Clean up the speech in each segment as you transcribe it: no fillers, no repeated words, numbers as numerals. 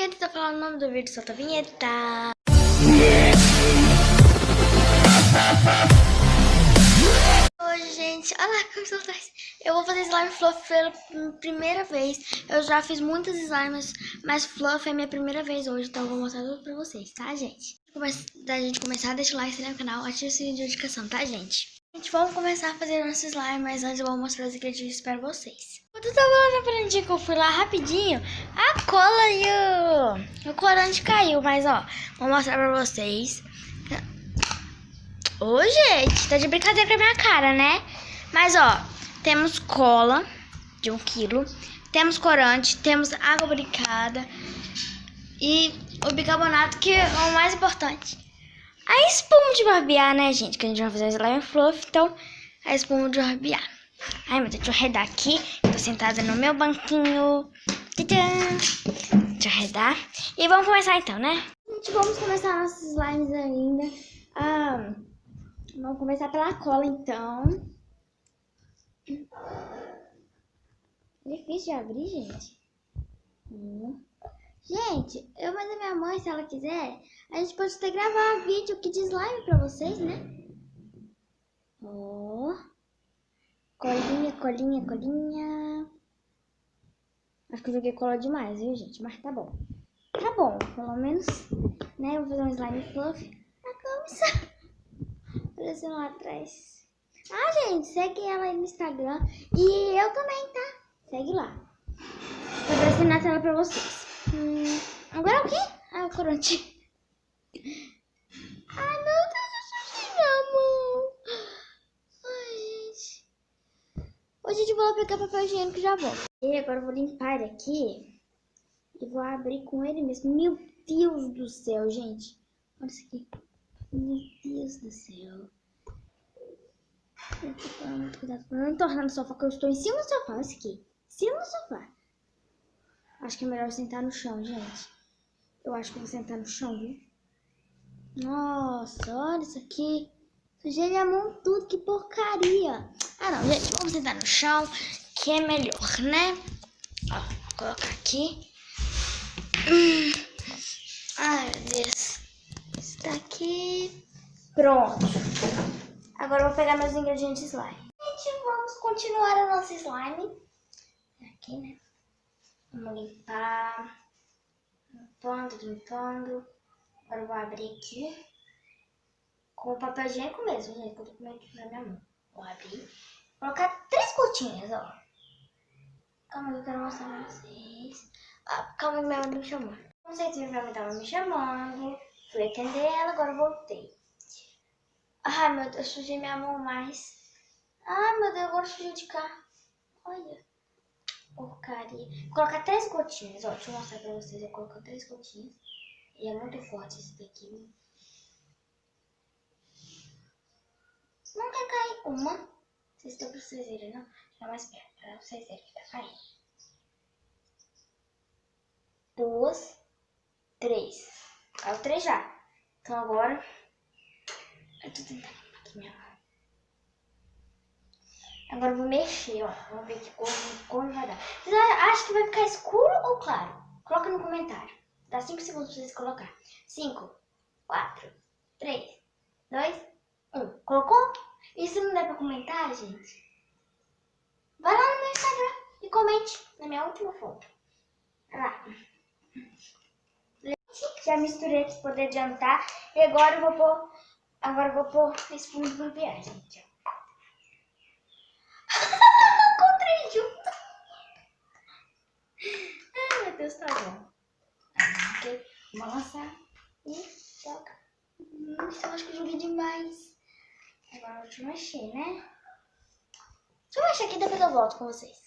antes de eu falar o nome do vídeo, solta a vinheta. Hoje, gente, olha lá como estão vocês. Eu vou fazer slime fluff pela primeira vez. Eu já fiz muitas slimes, mas fluff é minha primeira vez hoje, então eu vou mostrar tudo pra vocês, tá, gente? Da gente começar, deixa o like, se inscreve no canal, ativa o sininho de notificação, tá, gente? Gente, vamos começar a fazer nosso slime, mas antes eu vou mostrar os ingredientes pra vocês. Quando eu tava lá na frente que eu fui lá rapidinho, a cola e o corante caiu, mas ó, vou mostrar pra vocês. Ô, gente, tá de brincadeira com a minha cara, né? Mas ó, temos cola de 1 kg, temos corante, temos água brincada e o bicarbonato, que é o mais importante. A espuma de barbear, né, gente? Que a gente vai fazer slime fluff, então a espuma de barbear. Ai, meu Deus, deixa eu arredar aqui. Tô sentada no meu banquinho. Tcharam! Deixa eu arredar. E vamos começar então, né? Gente, vamos começar nossos slimes ainda. Vamos começar pela cola, então. É difícil de abrir, gente. Gente, eu mando a minha mãe, se ela quiser, a gente pode até gravar vídeo aqui de slime pra vocês, né? Ó. Colinha, colinha, colinha. Acho que eu joguei cola demais, viu, gente? Mas tá bom. Tá bom, pelo menos, né? Eu vou fazer um slime fluff. A camisa apareceu lá atrás. Ah, gente, segue ela aí no Instagram. E eu também, tá? Segue lá. Vou aparecer na tela pra vocês. Agora o quê? Ah, o corante. Ai, meu Deus, eu sujei minha mão. Ai, gente. Hoje eu vou pegar papel higiênico e já volto. E agora eu vou limpar ele aqui e vou abrir com ele mesmo. Meu Deus do céu, gente. Olha isso aqui. Meu Deus do céu. Eu tô tomando muito cuidado pra não entornar no sofá, porque eu estou em cima do sofá. Olha isso aqui. Em cima do sofá. Acho que é melhor sentar no chão, gente. Eu acho que eu vou sentar no chão, viu? Nossa, olha isso aqui. Sujei minha mão tudo, que porcaria. Ah, não, gente, vamos sentar no chão, que é melhor, né? Ó, vou colocar aqui. Ai, meu Deus. Está aqui. Pronto. Agora eu vou pegar meus ingredientes de slime. Gente, vamos continuar a nossa slime. Aqui, né? Vamos limpar. Limpando, limpando. Agora eu vou abrir aqui. Com o papel higiênico mesmo, gente, que eu tô com medo de furar minha mão. Vou abrir. Vou colocar 3 gotinhas, ó. Calma, eu quero mostrar pra vocês. Calma, minha mãe me chamou. Não sei se minha mãe tava me chamando. Fui atender ela, agora eu voltei. Ai, meu Deus, sujei minha mão mais. Ai, meu Deus, agora sujei de cá. Olha. Porcaria. Vou colocar 3 gotinhas, ó. Deixa eu mostrar pra vocês. Eu coloco 3 gotinhas. E é muito forte esse daqui. Não quer cair uma. Não sei se deu pra vocês verem, não. Fica mais perto pra vocês verem que tá caindo. 2, 3. Caiu 3 já. Então agora eu tô tentando limpar aqui minha mão. Agora eu vou mexer, ó. Vamos ver que cor vai dar. Vocês acham que vai ficar escuro ou claro? Coloca no comentário. Dá 5 segundos pra vocês colocar. 5, 4, 3, 2, 1. Colocou? E se não der pra comentar, gente, vai lá no meu Instagram e comente na minha última foto. Vai lá. Já misturei aqui pra poder adiantar. E agora eu vou pôr a espuma de barbear, gente. Encontrei junto. Ai, meu Deus, tá bom. Aqui, vamos amassar e toca. Eu acho que eu joguei demais. Agora deixa eu mexer, né? Deixa eu mexer aqui e depois eu volto com vocês.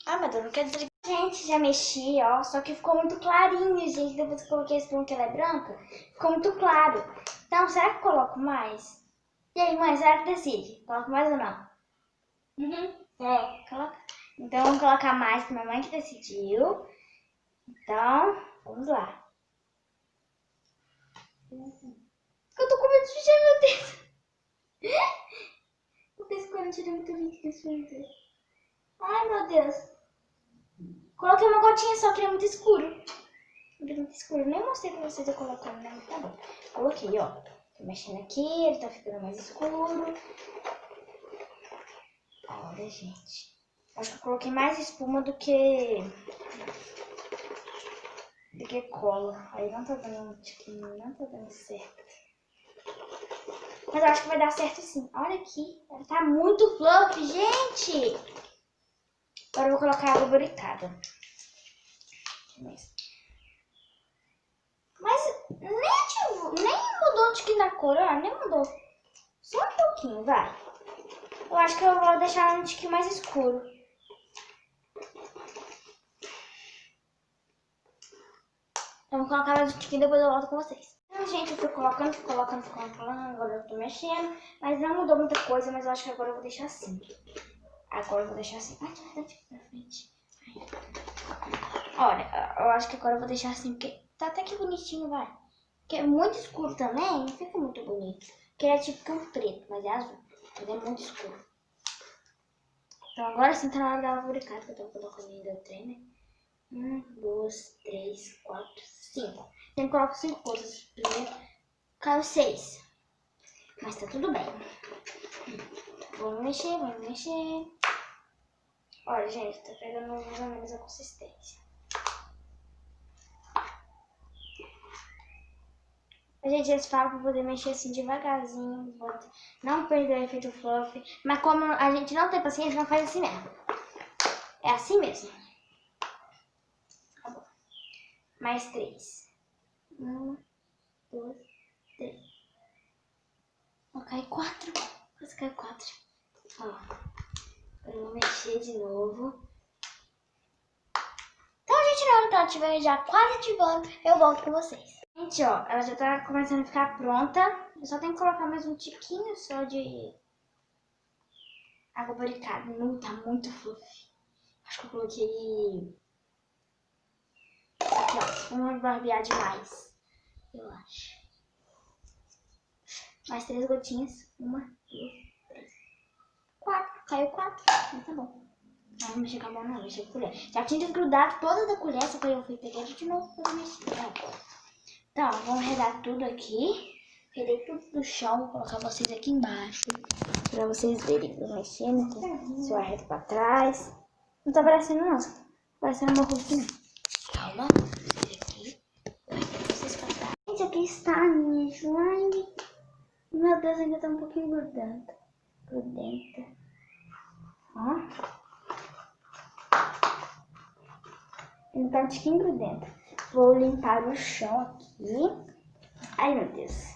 Ah, meu Deus, não quer dizer... Gente, já mexi, ó. Só que ficou muito clarinho, gente. Depois que eu coloquei a espuma que ela é branca, ficou muito claro. Então, será que eu coloco mais? E aí, mãe, será que decide? Coloco mais ou não? Coloca. Então, vamos colocar mais, que minha mãe que decidiu. Então, vamos lá. Eu tô com medo de sujar meu dedo. Porque esse corante é muito líquido, meu Deus. Ai, meu Deus. Coloquei uma gotinha só, que é muito escuro. Ele muito escuro. Nem mostrei pra vocês eu colocando, né? Tá bom. Coloquei, ó. Tô mexendo aqui, ele tá ficando mais escuro. Olha, gente. Acho que eu coloquei mais espuma do que cola. Aí não tá dando, não tá dando certo. Mas eu acho que vai dar certo sim. Olha aqui. Ela tá muito fluffy, gente. Agora eu vou colocar água boritada. Mas nem mudou um tiquinho da cor, ó. Nem mudou. Só um pouquinho, vai. Eu acho que eu vou deixar um tiquinho mais escuro. Então vou colocar mais um tiquinho e depois eu volto com vocês. Então, gente, eu fui colocando. Agora eu tô mexendo. Mas não mudou muita coisa, mas eu acho que agora eu vou deixar assim. Agora eu vou deixar assim. Ai, pra frente. Olha, eu acho que agora eu vou deixar assim, porque tá até que bonitinho, vai. Porque é muito escuro também, não fica muito bonito. Porque ele é tipo um preto, mas é azul. Mas é muito escuro. Então agora sim tá na hora da lubrificante, que eu tô colocando ainda o trem, né? 1, 2, 3, 4, 5. Tem que colocar 5 coisas. Primeiro caiu 6. Mas tá tudo bem. Vamos mexer, vamos mexer. Olha, gente, tá pegando mais ou menos a consistência. Gente, eles falam pra poder mexer assim devagarzinho, não perder o efeito fluff. Mas como a gente não tem paciência, não faz assim mesmo. É assim mesmo. Tá bom. Mais 3. 1, 2, 3. Vou cair 4. Quase caiu 4. Ó. Eu vou mexer de novo. Então, gente, na hora que ela estiver já quase ativando, eu volto com vocês. Gente, ó, ela já tá começando a ficar pronta. Eu só tenho que colocar mais um tiquinho só de água boricada. Não tá muito fluffy. Acho que eu coloquei aqui, ó. Vamos barbear demais. Eu acho. Mais 3 gotinhas. 1, 2, 3, 4. Caiu 4. Mas tá bom. Não vou mexer com a mão, não. Mexer com a colher. Já tinha desgrudado toda da colher, só que eu fui pegar de novo pra mexer. Então, vamos redar tudo aqui. Redei tudo no chão. Vou colocar vocês aqui embaixo. Pra vocês verem. Vou mexendo aqui. Se eu arredo pra trás. Não tá parecendo, não. Tá parecendo meu rosto, não. Calma. Aqui. Vocês pra trás. Gente, aqui está a minha slime. Meu Deus, ainda tá um pouquinho grudenta. Ó. Ainda tá um tiquinho grudenta. Vou limpar o chão aqui. Ai, meu Deus.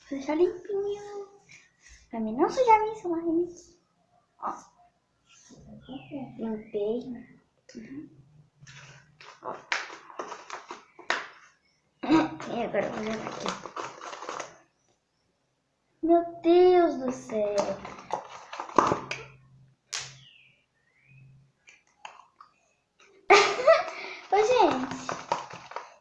Vou deixar limpinho. Pra mim não sujar minha slime. Ó. Limpei. Ó. E agora eu vou jogar aqui. Meu Deus do céu. Ô, gente.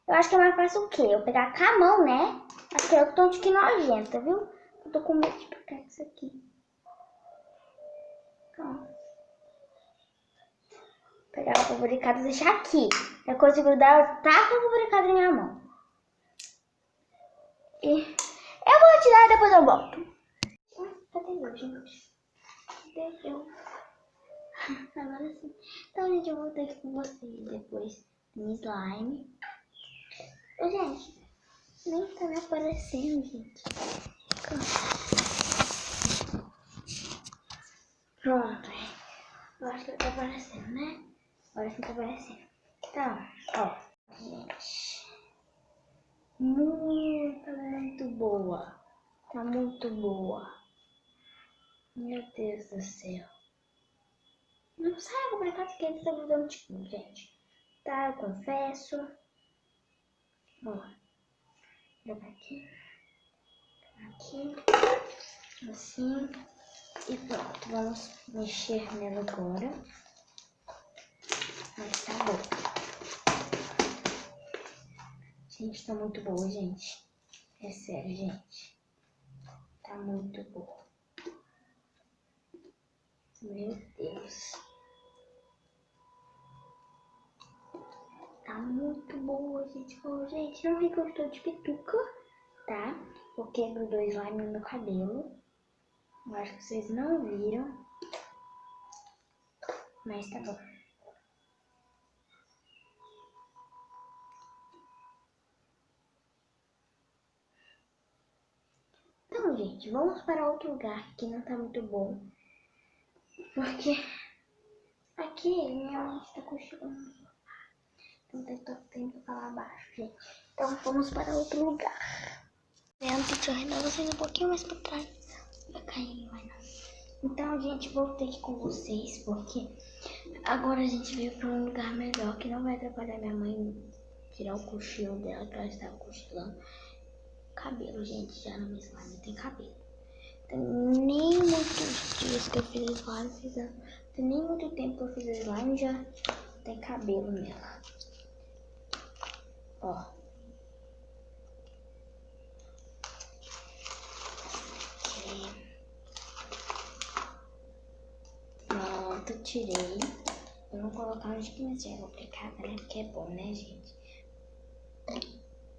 Eu acho que é mais fácil o quê? Eu pegar com a mão, né? Acho que eu tô um tiquinho nojenta, viu? Eu tô com medo de pegar isso aqui. Ó. Pegar o lubricado e deixar aqui. É coisa de grudar, eu taco o lubricado na minha mão. E eu vou tirar e depois eu volto. Cadê eu, gente? Cadê eu? Agora sim. Então, gente, eu voltei aqui com vocês depois do slime. Ô, gente, nem tá me aparecendo, gente. Pronto. Eu acho que tá aparecendo, né? Agora sim tá aparecendo. Então, ó. Gente. Muito boa. Tá muito boa. Meu Deus do céu. Não sai complicado que ele tá grudando tipo, gente. Tá, eu confesso. Ó. Jogar aqui. Aqui. Assim. E pronto. Vamos mexer nela agora. Mas tá bom. Gente, tá muito boa, gente. É sério, gente. Tá muito boa. Meu Deus. muito boa, gente. Bom, gente, não vi que eu estou de pituca, tá? Porque grudou slime no meu cabelo. Eu acho que vocês não viram. Mas tá bom. Então, gente, vamos para outro lugar que não tá muito bom. Porque aqui minha mãe está cochilando. Então tem que falar baixo, gente. Então vamos para outro lugar. Deixa eu arredar vocês um pouquinho mais pra trás. Vai cair, vai não. Então, gente, voltei aqui com vocês porque agora a gente veio para um lugar melhor que não vai atrapalhar minha mãe tirar o cochilo dela, que ela estava cochilando. Cabelo, gente, já no meu slime tem cabelo. Tem nem muitos dias que eu fiz slime, tem nem muito tempo que eu fiz slime, já tem cabelo nela. Ó. Aqui. Pronto, tirei. Eu vou colocar onde que mais vou aplicar, né? Porque é bom, né, gente?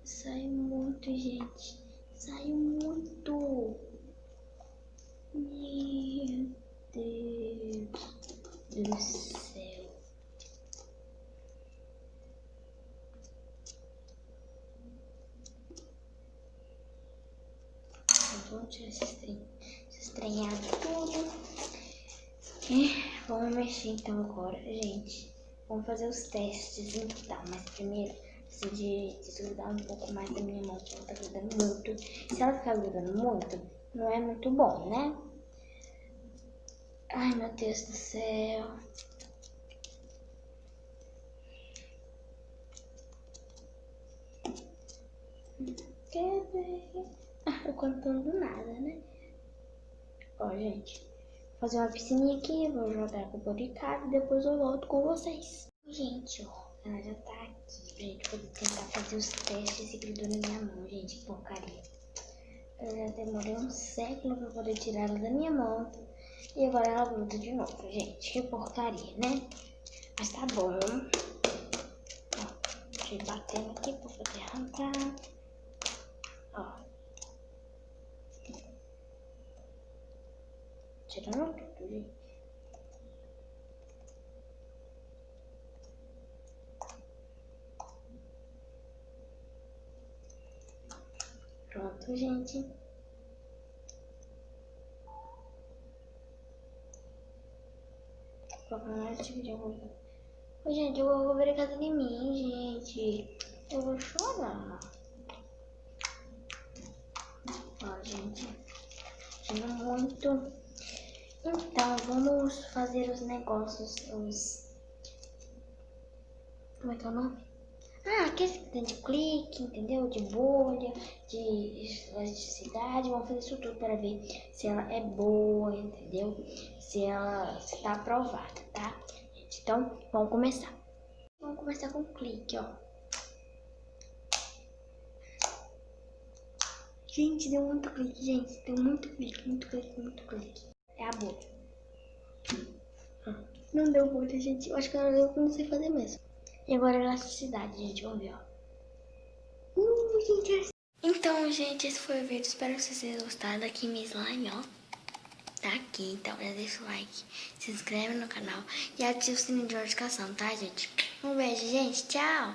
Sai muito, gente. Sai muito. Meu Deus do céu. Vamos tirar esse estranhado tudo. E vamos mexer então agora, gente. Vamos fazer os testes e tal, mas primeiro preciso de desgrudar um pouco mais da minha mão, que ela tá grudando muito. Se ela ficar grudando muito, não é muito bom, né? Ai, meu Deus do céu. Eu contando nada, né? Ó, gente, vou fazer uma piscininha aqui, vou jogar com o bodycard e depois eu volto com vocês. Gente, ó, ela já tá aqui pra gente poder tentar fazer os testes e grudou na minha mão, gente, que porcaria. Eu já demorei um século pra poder tirar ela da minha mão e agora ela gruda de novo, gente, que porcaria, né? Mas tá bom. Ó, deixa eu batendo aqui pra poder arrancar. Ó. Tirando tudo, gente. Pronto, gente. Vou colocar mais tipo de agulha. Ô, gente, eu vou ver a casa de mim, gente. Eu vou chorar. Ó, gente. Tive muito. Então, vamos fazer os negócios, como é que é o nome? Ah, aqueles que tem de clique, entendeu? De bolha, de elasticidade. Vamos fazer isso tudo para ver se ela é boa, entendeu? Se ela está aprovada, tá? Então, vamos começar. Vamos começar com o clique, ó. Gente, deu muito clique, gente. Deu muito clique, muito clique, muito clique. É a bolha. Não deu bolha, gente. Eu acho que eu comecei a fazer mesmo. E agora a elasticidade, gente. Vamos ver, ó. Gente. Então, gente, esse foi o vídeo. Espero que vocês tenham gostado. Aqui minha slime, ó. Tá aqui. Então, já deixa o like. Se inscreve no canal. E ativa o sininho de notificação, tá, gente? Um beijo, gente. Tchau.